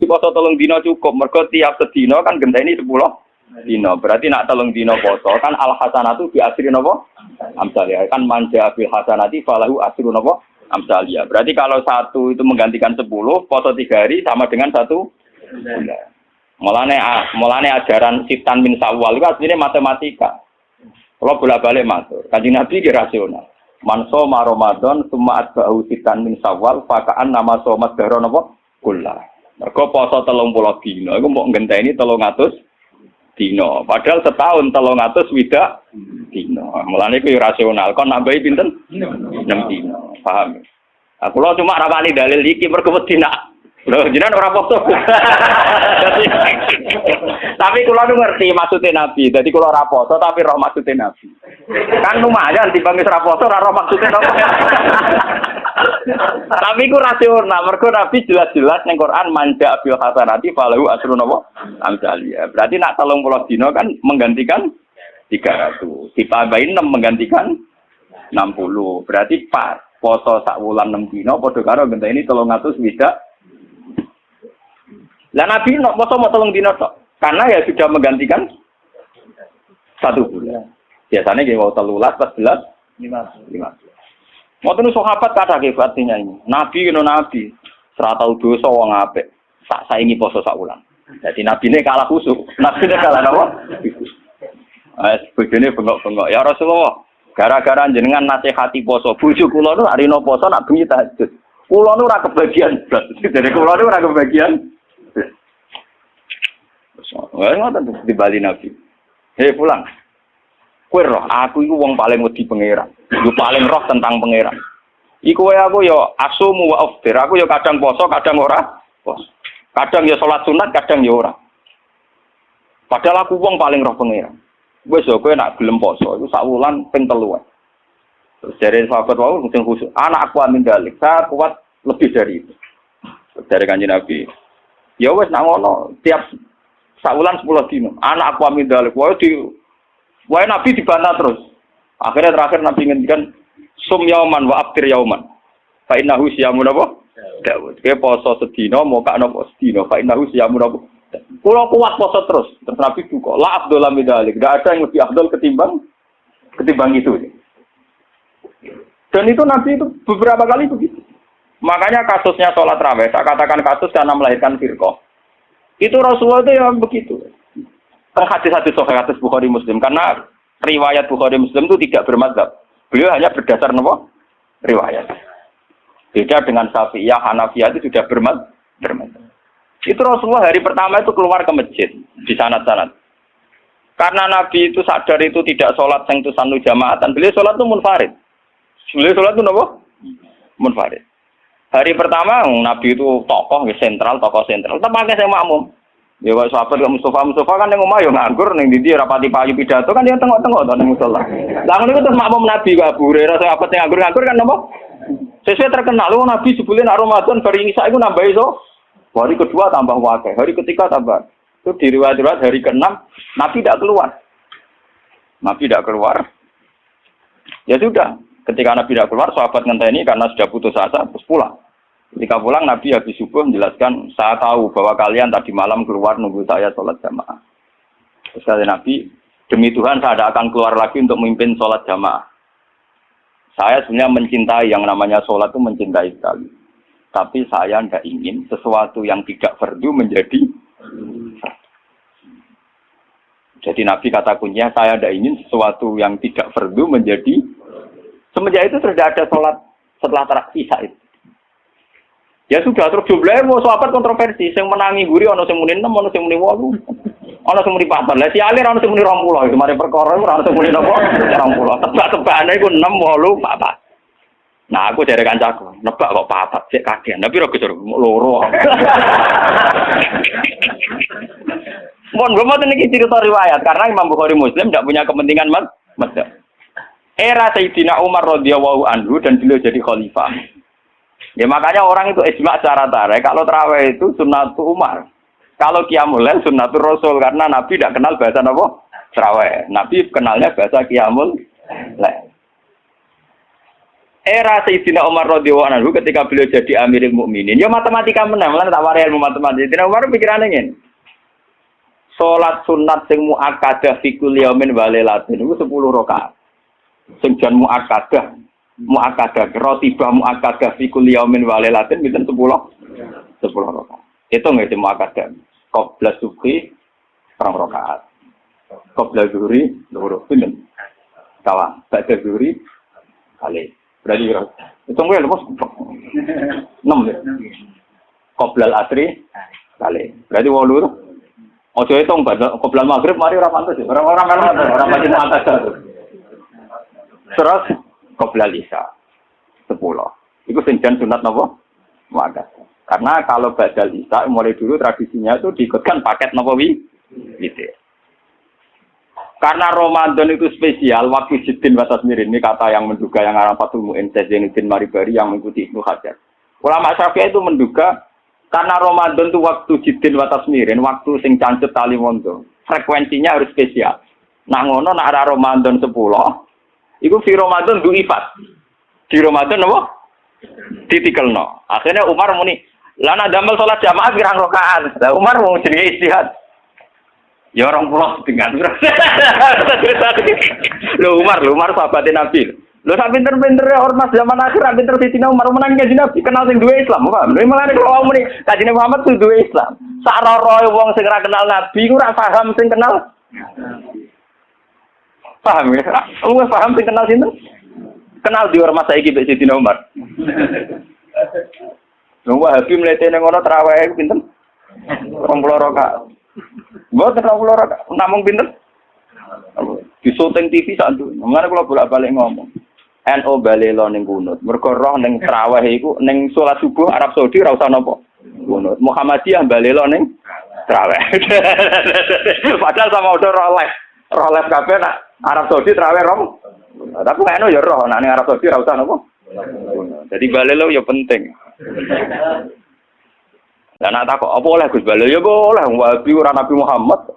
poso 3 dina cukup. Mergo tiap sedina kan genteni 10 dina. Berarti nak 3 dina poso kan al hasanatu bi asri napa? Amsalnya kan manja bil hasanati falahu asru napa? Amsalnya. Berarti kalau 1 itu menggantikan 10, poso 3 hari sama dengan 1 bulan. Mulane ajaran Sitan min Sawal itu aslinya matematika. Kalau bolak-balik matur, Kanjeng Nabi ki rasional. Man shoma Ramadan summa atba'u Sitan min Sawal fakaan nama somat dahra napa? Kullah. Mergo poso 30 dina iku mbok ngenteni 300 dina. Padahal setahun 300 widak dina. Mulane iku rasional. Kon nambahi pinten? 6 dina. Paham? Aku lho cuma rapani dalil iki mergo wedi nak lho jenengan ora poso. Tapi kula nu ngerti maksudnya Nabi. Dadi kula ora poso tapi roh maksudnya Nabi. Kan lumayan timbang wis ora poso ora roh maksudnya napa. Tapi ku rasional mergo Nabi jelas-jelas ning Quran manja bil hasanati falahu asru napa amsalia. Berarti nak 30 dina kan menggantikan 300. Ditambahin 6 menggantikan 60. Berarti pas poso sak wulan 6 dina padha karo ngenteni 300 widak. Lah Nabi nok poso mau 3 dina tok. Karena ya sudah menggantikan 1 bulan. Biasanya nggih mau 13, 14, 15. Ngoten sahabat kata artinya ini. Nabi kena nabi. Ora tau dosa wong apik. Tak saingi poso sak wulan. Jadi nabine kalah khusuk. Nabine kalah napa? Bojone bengok-bengok. Ya Rasulullah, gara-gara jenengan nasihati poso, bojo kula nu arino poso nak bengi tahajud. Kula nu ora kebagian blas. Jadi kula nu ora kebagian. Wah, ngoten di Bali Nabi. Hei pulang. Kowe roh, aku iku wong paling wedi pangeran. Yo paling roh tentang pangeran. Iku wae aku yo asumu wa aftir. Aku yo kadang poso, kadang ora poso. Kadang yo salat sunat, kadang yo ora. Padahal aku wong paling roh pangeran. Wis yo kowe nak gelem poso iku sak wulan ping 3. Terus dari sahabat wau mungkin khusus. Anak aku amin dalik. Saya kuat lebih dari itu. Dari Kanjeng Nabi. Ya wis nak ngono, tiap saulan 10 dino. Anak aku amin dalik. Wae Nabi dibantah terus. Akhirnya terakhir Nabi ngendikan sum yauman wa aftir yauman. Fa innahu siyamun apa? Daud. Ke poso sedina mokak napa sedina. Fa innahu siyamun apa? Kulo kuat poso terus. Terus Nabi buka. La afdal min dalik. Enggak ada yang lebih afdal ketimbang itu. Dan itu Nabi itu beberapa kali begitu. Makanya kasusnya sholat raweh, saya katakan kasus karena melahirkan firqah. Itu Rasulullah itu yang begitu. Hadis-hadis sahih hadis Bukhari Muslim karena riwayat Bukhari Muslim itu tidak bermadzhab. Beliau hanya berdasar nopo riwayat. Beda dengan Syafi'iyah, Hanafiyah itu sudah bermadzhab. Itu Rasulullah hari pertama itu keluar ke masjid di sanad-sanad. Karena Nabi itu sadar itu tidak sholat yang itu sanu jamaatan. Beliau sholat itu munfarid. Beliau sholat itu nopo munfarid. Hari pertama Nabi itu tokoh sentral. Tetap pakai saya makmum. Ya wak sahabat ke Mustafa kan yang omah yo nganggur ning ndi rapati payu pidato kan yang tengok-tengok to ning musala. Lah ngono iku terus makmum Nabi kok Abu Hurairah sahabat sing nganggur kan napa? Sesuai terkenal Nabi sebelum Ramadan bari Isa iku nambahi so. Hari kedua tambah wae, hari ketiga tambah. Itu di riwayat hari ke-6 Nabi tidak keluar. Ya sudah, ketika Nabi tidak keluar sahabat ngenteni karena sudah putus asa terus pulang. Ketika pulang Nabi habis subuh menjelaskan, saya tahu bahwa kalian tadi malam keluar nunggu saya sholat jamaah. Terus kata Nabi, demi Tuhan saya tidak akan keluar lagi untuk memimpin sholat jamaah. Saya sebenarnya mencintai yang namanya sholat itu mencintai sekali. Tapi saya tidak ingin sesuatu yang tidak fardu menjadi. Jadi Nabi kata kuncinya, saya tidak ingin sesuatu yang tidak fardu menjadi. Semenjak itu sudah ada sholat setelah isya itu. Ya sudah, terus jumlahnya mau sahabat kontroversi. Yang menangi guri, ada yang muni 6, ada yang muni 8. Ada yang muni 4. Lah si Ali ada yang muni 20. Itu mari perkara, ada yang muni 20. Tebak-tebakannya itu 6, 8, 4. Nah aku dari kancaku, nebak kok 4, cek kagian. Tapi aku suruh loro. Mohon gue mau ini cerita riwayat. Karena Imam Bukhari Muslim tidak punya kepentingan mazhab. Era Sayyidina Umar radhiyallahu anhu dan beliau jadi khalifah. Ya makanya orang itu ijma secara tarik. Kalau tarawih itu sunnatul Umar. Kalau qiyamul lail sunnatul Rasul karena Nabi tidak kenal bahasa apa? Tarawih. Nabi kenalnya bahasa qiyamul lail. era Sayyidina Umar radhiyallahu anhu ketika beliau jadi Amirul Mukminin, ya matematika menang, lan tak wari ilmu matematika. Sayyidina Umar pikirane ngene. Salat sunat sing muakkadah fi kulli yaumin wa lailatin iku 10 rakaat. Sing jan muakkadah rotibah muakkadah fi kulli yaumin wa lailatin pinten 10 rakaat. Itu nggih muakkadah. Qabla subhi 2 rakaat. Qabla zuhri 2 pinten. Kawan, ba'da zuhri kali. Berarti itu gue lepas 6 ya. Qoblal asri kali. Berarti 8. Ojo hitung qoblal maghrib mari ora pantes. Orang pasti pantes. Terus qoblal isya 10. Iku sing jan sunat napa? Muakkad. Karena kalau badal isya mulai dulu tradisinya itu diikutkan paket napa gitu. Karena Ramadan itu spesial, waktu Jiddin wa Tasmirin, ini kata yang menduga yang arah Fathul Mu'in, Zainuddin Maribari yang mengikuti Ibnu Hajar. Ulama Syafi'i itu menduga, karena Ramadan itu waktu Jiddin wa Tasmirin, waktu sing cancet tali mondo, frekuensinya harus spesial. Nah ngono, nak ada Ramadan 10, itu di Ramadan du'ifat. Di Ramadan apa? Ditikelno. Akhirnya Umar muni, lana damel sholat jamaah pirang rakaat. Umar mau jadi istihad. Ya orang pulau dengan lo Umar sahabatnya Nabi. Lo sak pinter-pinter ormas zaman akhir pinter Sayyidina Umar menang kanjeng Nabi kenal sing duwe Islam, paham? Lha malah nek wong muni kanjeng Muhammad kudu duwe Islam. Sak roroe wong sing ora kenal Nabi ku ora paham sing kenal. Paham ya? Wong paham sing kenal sinten? Kenal di ormas saiki mbek Sayyidina Umar. Wong Wahabi mlete ning ngono traweh pinten? 20 rakaat. Mboten 20 rakaat, namung pinten? Di syuting TV sak nduk. Mengane kula bolak-balik ngomong. NU balelo ning kunut. Mergo roh ning traweh iku ning salat subuh Arab Saudi ora usah napa. Kunut. Muhammadiyah balelo ning traweh. Padahal sama udah roh les kabeh nak Arab Saudi traweh rom. Tapi NU ya roh nak ning Arab Saudi ora usah napa. Jadi balelo ya penting. Lah nak takok apa oleh Gus Balelo ya boleh Wahabi ora Nabi Muhammad.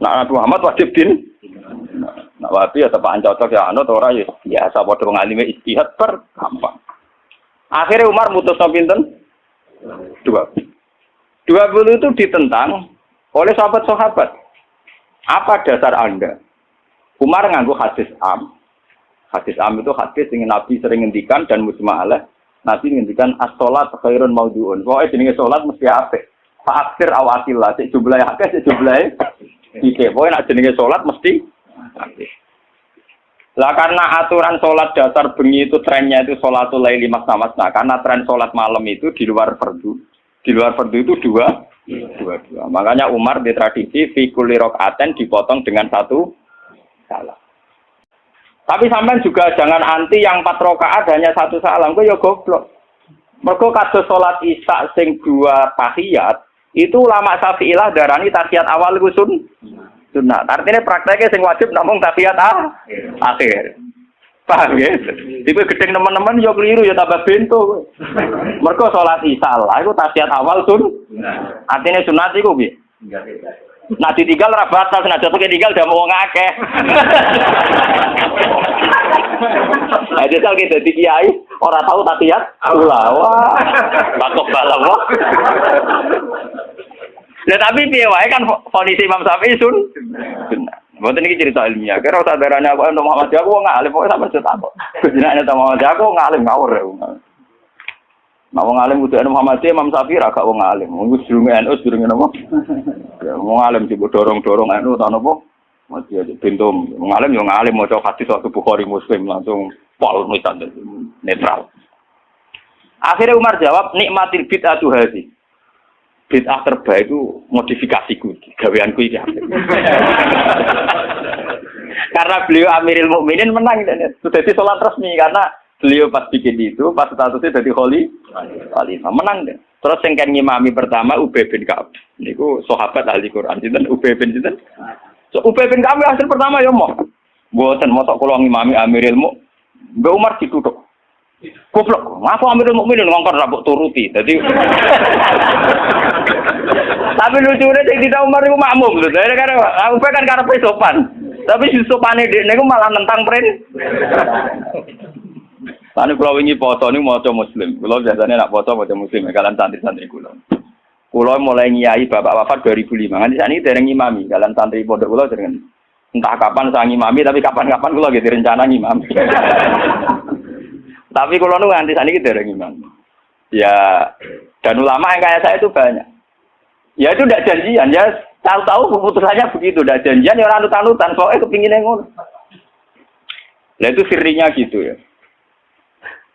Nak Nabi Muhammad wajib din. Nak Wahabi ya tepak cocok ya anu ora ya biasa padha ngalime ijtihad per gampang. Akhirnya Umar mutusno pinten? 20. 20 itu ditentang oleh sahabat-sahabat. Apa dasar Anda? Umar nganggo hadis am. Hadis am itu hadis yang Nabi sering ngendikan dan mujma' alaih. Nabi ngendikan as-sholat khairun maudhu'un. Pokoke jenenge salat mesti apik. Fa'aksir awatillah, sik jumlahe akeh, sik jumlahe iki. Pokoke nek jenenge salat mesti apik. Lah karena aturan salat dasar bengi itu trennya itu sholatul laili masna-masna. Karena tren salat malam itu di luar fardu. Di luar fardu itu dua. Makanya Umar di tradisi fi kulli rakaatin dipotong dengan 1 salam. Tapi sampean juga jangan anti yang 4 rakaat hanya 1 salam, kok ya goblok. Mergo kados salat Isya sing 2 tahiyat, itu ulama Syafi'iyah darani tahiyat awal iku sunnah. Artinya prakteknya sing wajib namung tahiyat akhir. Paham ya? Tipe gedeng teman-teman yo keliru ya tambah bento. Mergo salat Isya lah iku tahiyat awal sunnah. Artinya sunat iku piye? Nah ditinggal ra batas, nah jatuh ketinggal udah mau ngakeh. Nah jatuh kita di kiai, orang tahu tahiyat, wah, bakok balam wah. Nah tapi piye wae kan kondisi Imam Syafi'i sun. Mboten iki cerita ilmiah. Kira sadarane aku untuk Muhammad aku ngalim pokoke sampe cetak kok. Jenenge Muhammad aku ngalim ngawur. Nah wong alim kudu Muhammad Imam Syafi'i ra gak wong alim. Wong durunge NU durunge napa? Ya wong alim dibu dorong-dorong NU ta napa? Mati aja bentum. Wong alim yo ngalim maca hadis waktu Bukhari Muslim langsung pol mitan netral. Akhirnya Umar jawab nikmatil bid'atu hadhi. Bid'ah terbaik itu modifikasiku, gaweanku iki. Karena beliau Amirul Mukminin menang sudah di salat resmi karena beliau pas bikin itu, pas statusnya jadi khalifah, menang deh. Terus yang kan ngimami pertama Ubay bin Ka'ab. Niku sahabat ahli Quran. Sinten Ubay bin sinten? So Ubay bin Ka'ab hasil pertama ya mau. Mboten mosok kula ngimami Amirul Mukminin. Mbak Umar dituthuk. Goblok, ngapa Amirul Mukminin ngongkon rabuk turuti. Dadi tapi lucune sing Sayyidina Umar iku makmum lho. Karena Ubay kan karepe sopan. Tapi si sopane dekne iku malah nentang prin. Ane kula wingi foto niku maca muslim. Kula biasane nak foto maca muslim kalian santri-santri kula. Kula mulai ngiyai bapak wafat 2005. Nganti sakniki dereng ngimami kalian santri pondok kula dereng. Entah kapan saya ngimami tapi kapan-kapan kula gitu rencana ngimami. Tapi kula nu nganti sakniki dereng ngimami. Ya dan ulama yang kayak saya itu banyak. Ya itu tidak janjian ya. Tahu-tahu keputusannya begitu, tidak janjian ya orang anut-anutan, soalnya kepinginnya ngono. Nah itu sirinya gitu ya.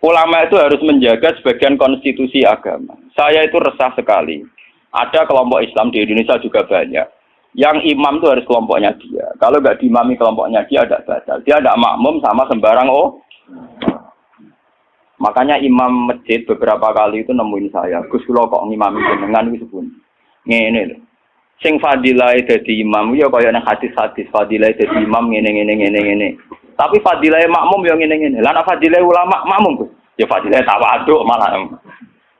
Ulama itu harus menjaga sebagian konstitusi agama. Saya itu resah sekali. Ada kelompok Islam di Indonesia juga banyak. Yang imam itu harus kelompoknya dia. Kalau nggak diimami kelompoknya dia ada batal. Dia ada makmum sama sembarang Makanya imam masjid beberapa kali itu nemuin saya. Gus kula kok ngimami jenengan itu pun. Ngene lho. Sing fadilah dadi imam ya kaya nang hadis-hadis fadilah dadi imam ngene. Tapi fadilah makmum ya ngene. Lah nek fadilah ulama makmum ya fadilah tawaduk malah.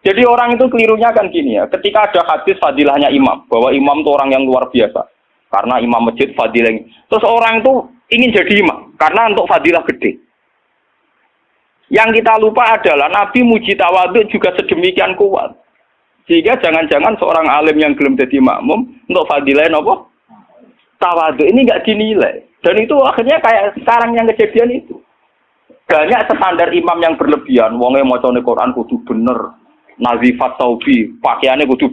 Jadi orang itu kelirunya kan gini ya. Ketika ada hadis fadilahnya imam, bahwa imam itu orang yang luar biasa. Karena imam masjid fadilah. Terus orang itu ingin jadi imam karena untuk fadilah gede. Yang kita lupa adalah Nabi muji tawaduk juga sedemikian kuat. Sehingga jangan-jangan seorang alim yang belum jadi makmum untuk fadilah apa? Tawadhu ini enggak dinilai. Dan itu akhirnya kayak sekarang yang kejadian itu. Banyak standar imam yang berlebihan. Wonge macane Quran kudu bener. Nazifat taubi, pakaiannya kudu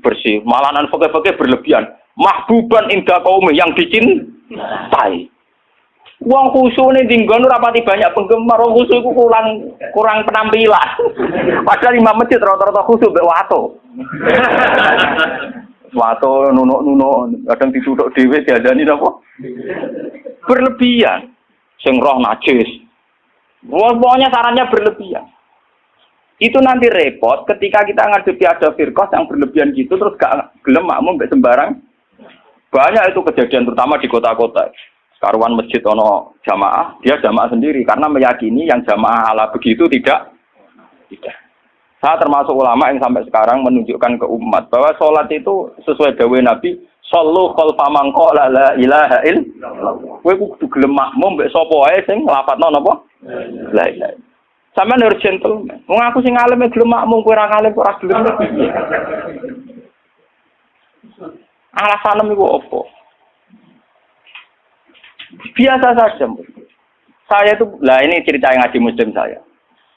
bersih. Malahan fakih-fakih berlebihan. Mahbuban inda qaumi yang dicintai. Wong khusyuk ning dinggon rapati banyak penggemar, wong khusyuk iku kurang penampilan. Padahal imam masjid rata-rata khusyuk mbek wato. Wato nunuk-nunuk, kadang dituthuk dhewe diadani napa? Berlebihan. Sing roh najis. Pokoknya sarannya berlebihan. Itu nanti repot ketika kita ngadepi ada firqah yang berlebihan gitu terus gak gelem makmum mbek sembarang. Banyak itu kejadian terutama di kota-kota. Karuan masjid ono jamaah, dia jamaah sendiri karena meyakini yang jamaah ala begitu tidak. Saya termasuk ulama yang sampai sekarang menunjukkan ke umat bahwa sholat itu sesuai dawuh Nabi, shollu khalfa man qala la ilaha illallah. Kowe kudu gelem makmum mbek sapa wae sing nglafadzno napa? La ilaha. Sampeyan harus gentleman. Wong aku sing alim gelem makmum, kowe ora alim ora gelem. Alasan niku opo? Biasa saja. Saya itu, lah ini cerita yang ngaji muslim saya.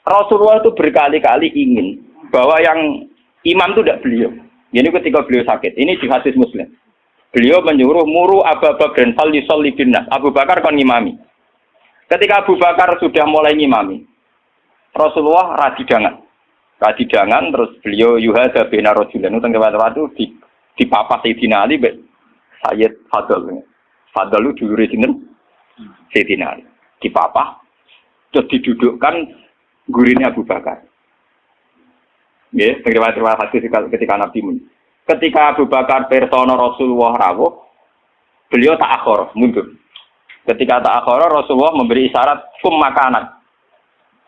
Rasulullah itu berkali-kali ingin bahwa yang imam itu tidak beliau. Ini ketika beliau sakit. Ini di hadis muslim. Beliau menyuruh muru Abu Bakar sholli binnas. Abu Bakar kon ngimami. Ketika Abu Bakar sudah mulai ngimami, Rasulullah radidangan terus beliau yuhada bina rajulan. Itu waktu di papa Sayyidina Ali Sayyid Fadl. Fadl itu dulure sinten? Sayyidina Ali. Di papa terus didudukkan gurine Abu Bakar. Nggih, terima kasih ketika Nabi mun. Ketika Abu Bakar persona Rasulullah rawuh, beliau ta'akhir, mundur. Ketika ta'akhir Rasulullah memberi isyarat kum makanan.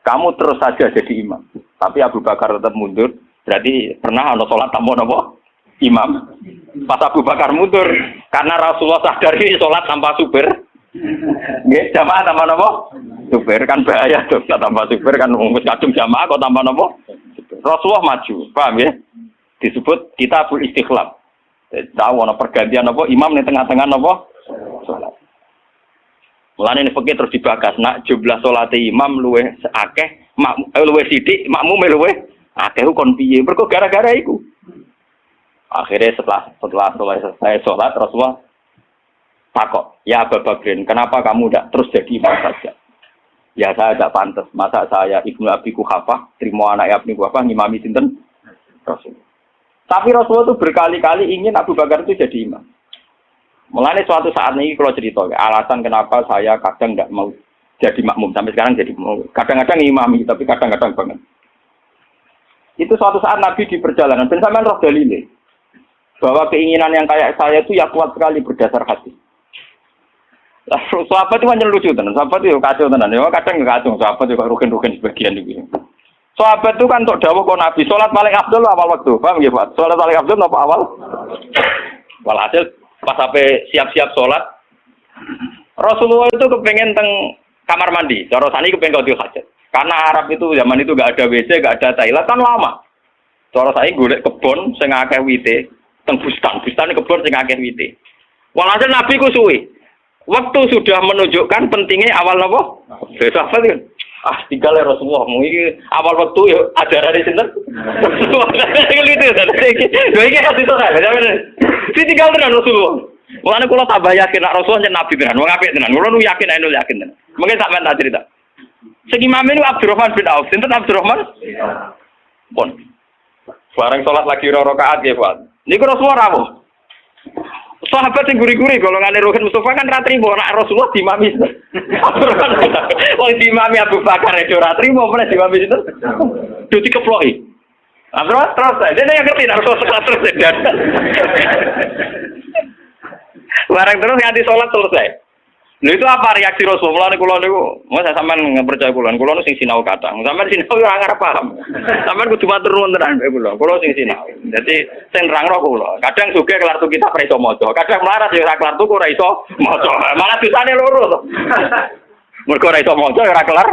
Kamu terus saja jadi imam. Tapi Abu Bakar tetap mundur. Berarti pernah ana salat tanpa napa? Imam. Pas Abu Bakar mundur karena Rasulullah sadari salat tanpa supir. Nggih, jamaah tanpa napa? Supir kan bahaya tuh, tanpa supir kan wis kadung jamaah kok tanpa napa? Rasulullah maju, paham ya? Disebut kitabul istikhlaf. Tahu ana pergantian apa imam ning tengah-tengah napa? Salat. Mulane nek terus dibagas nak jumlah salate imam luwih akeh, luwih sithik, makmum luwih akeh kon piye? Mergo gara-gara iku. Akhirnya setelah selesai sholat Rasulullah takok, ya Abu Bakrin, kenapa kamu tidak terus jadi imam saja? Ya saya tidak pantas, masa saya Ibnu Abi Quhafah terima anak Ibnu Quhafah ngimami sinten Rasul. Tapi Rasulullah itu berkali-kali ingin Abu Bakar itu jadi imam. Mulanya suatu saat ini kalau cerita, alasan kenapa saya kadang tidak mau jadi makmum sampai sekarang jadi mau. Kadang-kadang imami, tapi kadang-kadang banget. Itu suatu saat Nabi di perjalanan, dan sampean roh dalile. Bahwa keinginan yang kayak saya itu ya kuat sekali berdasar hati. Lah sahabat itu hanya lucu tenan, sahabat itu kacau tenan. Ya kadang kacau, sahabat juga rugen-rugen sebagian itu. Sahabat itu kan untuk dawuh kok Nabi salat paling afdal awal waktu. Paham nggih, Pak? Salat paling afdal apa awal? Walhasil pas sampai siap-siap salat Rasulullah itu kepengen teng kamar mandi. Cara sani kepengen qadil hajat. Karena Arab itu zaman itu nggak ada WC, nggak ada toilet kan lama. Cara saya golek kebon sing akeh wite, teng bustan kebon sing akeh wite. Walhasil Nabi ku suwi. Waktu sudah menunjukkan pentingnya awal apa? Besok apa kan? Tinggal Rasulullah. Mungkin awal waktu ya ajaran di sini. Gitu kan? Ini hati saya. Si tinggal tenan Rasulullah. Mulane kula tambah yakin nek Rasulullah yen nabi tenan, wong apik tenan. Kula nu yakin nek yakin tenan. Mungkin sampean tak cerita. Sing imam ini Abdurrahman bin Auf. Sinten Abdurrahman? Pun. Bareng salat lagi rakaat nggih, Pak. Niku Rasulullah rawuh. Sahabat sing guri-guri golongane Ruhin Mustafa kan ra trimo nek Rasulullah dimami. Wong dimami Abu Bakar itu ra trimo meneh dimami sinten? Do dikeploki. Terus dene yang ngerti nek Rasulullah terus dan. Barang terus nganti sholat selesai. Lha itu apa reaksi Rasulullah kula niku? Masa sampean percaya kula nu sing sinau kadang. Sampean sinau ora ngarep paham. Sampean kudu matur nuwun tenan kula. Kula sing sinau. Dadi sing nerangno kula. Kadang sugih kelar tu kita ora iso maca. Kadang melarat ya ora kelar tuku ora iso maca. Malah dosane loro to. Mergo ora iso maca ora kelar.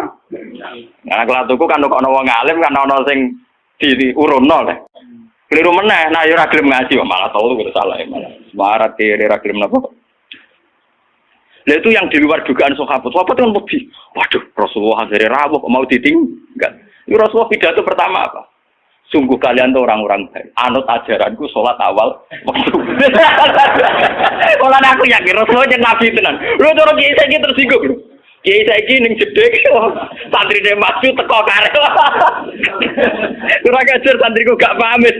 Nah kelar tuku kan kok ana wong alim kan ana sing diurunno le. Keliru meneh, nah yo ora gelem ngaji malah tau itu salah malah. Semarat kiri ora gelem napa. Lah itu yang di luar dugaan sahabat. Sahabat kan lebih. Waduh, Rasulullah akhirnya rawuh mau ditinggal. Itu Rasulullah pidato pertama apa? Sungguh kalian tuh orang-orang baik. Anut ajaranku sholat awal waktu. Kalau aku yakin Rasulullah yang nabi tenan. Lu cara kiai saiki tersinggung. Kiai saiki ning jedek santrine maju teko karep. Ora kajar santriku gak pamit.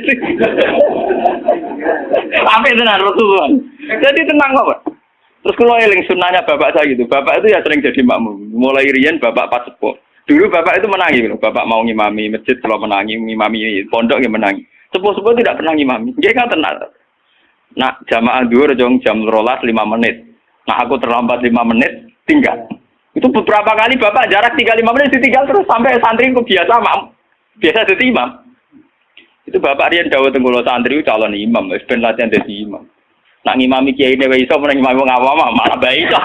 Pamit tenan Rasulullah. Jadi tenang kok. Terus kalau eling sunnahnya bapak saya gitu, bapak itu ya sering jadi makmum. Mulai riyen bapak pas sepuh. Dulu bapak itu menangi, gitu. Bapak mau ngimami masjid kalau menangi, ngimami pondok yang menangi. Sepuh-sepuh tidak pernah ngimami. Dia kan tenang. Nah jamaah duhur jam 12 5 menit. Nah aku terlambat 5 menit, tinggal. Itu beberapa kali bapak jarak 3-5 menit ditinggal terus sampai santri ku biasa jadi imam. Itu bapak riyen dawuh teng kula santri calon imam, wis ben latihan dadi imam. Nak ngimami kiai dhewe iso meneng imam wong awam malah bae iso.